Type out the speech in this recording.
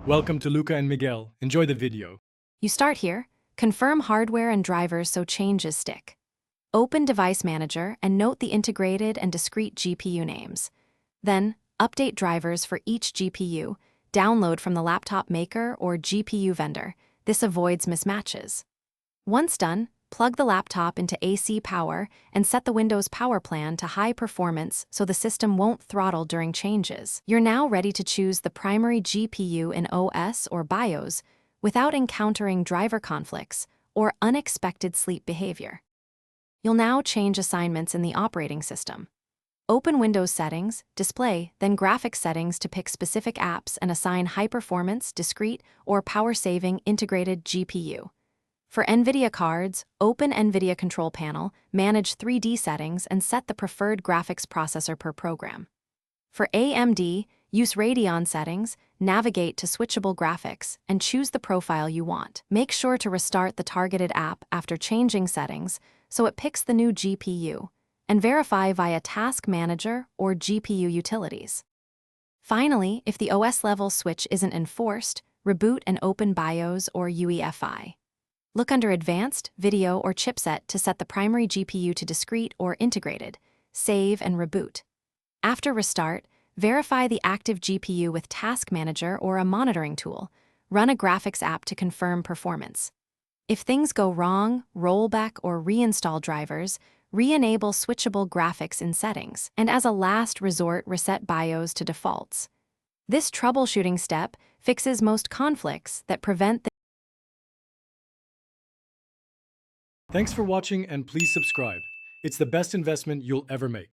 Welcome to Luca and Miguel. Enjoy the video. You start here, confirm hardware and drivers so changes stick. Open Device Manager and note the integrated and discrete GPU names. Then, update drivers for each GPU, download from the laptop maker or GPU vendor. This avoids mismatches. Once done, plug the laptop into AC power and set the Windows power plan to high performance so the system won't throttle during changes. You're now ready to choose the primary GPU in OS or BIOS without encountering driver conflicts or unexpected sleep behavior. You'll now change assignments in the operating system. Open Windows Settings, Display, then Graphics Settings to pick specific apps and assign high-performance, discrete, or power-saving integrated GPU. For NVIDIA cards, open NVIDIA Control Panel, manage 3D settings, and set the preferred graphics processor per program. For AMD, use Radeon settings, navigate to switchable graphics, and choose the profile you want. Make sure to restart the targeted app after changing settings so it picks the new GPU, and verify via Task Manager or GPU Utilities. Finally, if the OS level switch isn't enforced, reboot and open BIOS or UEFI. Look under Advanced, Video, or Chipset to set the primary GPU to discrete or integrated. Save and reboot. After restart, verify the active GPU with Task Manager or a monitoring tool. Run a graphics app to confirm performance. If things go wrong, roll back or reinstall drivers, re-enable switchable graphics in settings, and as a last resort, reset BIOS to defaults. This troubleshooting step fixes most conflicts that prevent the Thanks for watching and please subscribe. It's the best investment you'll ever make.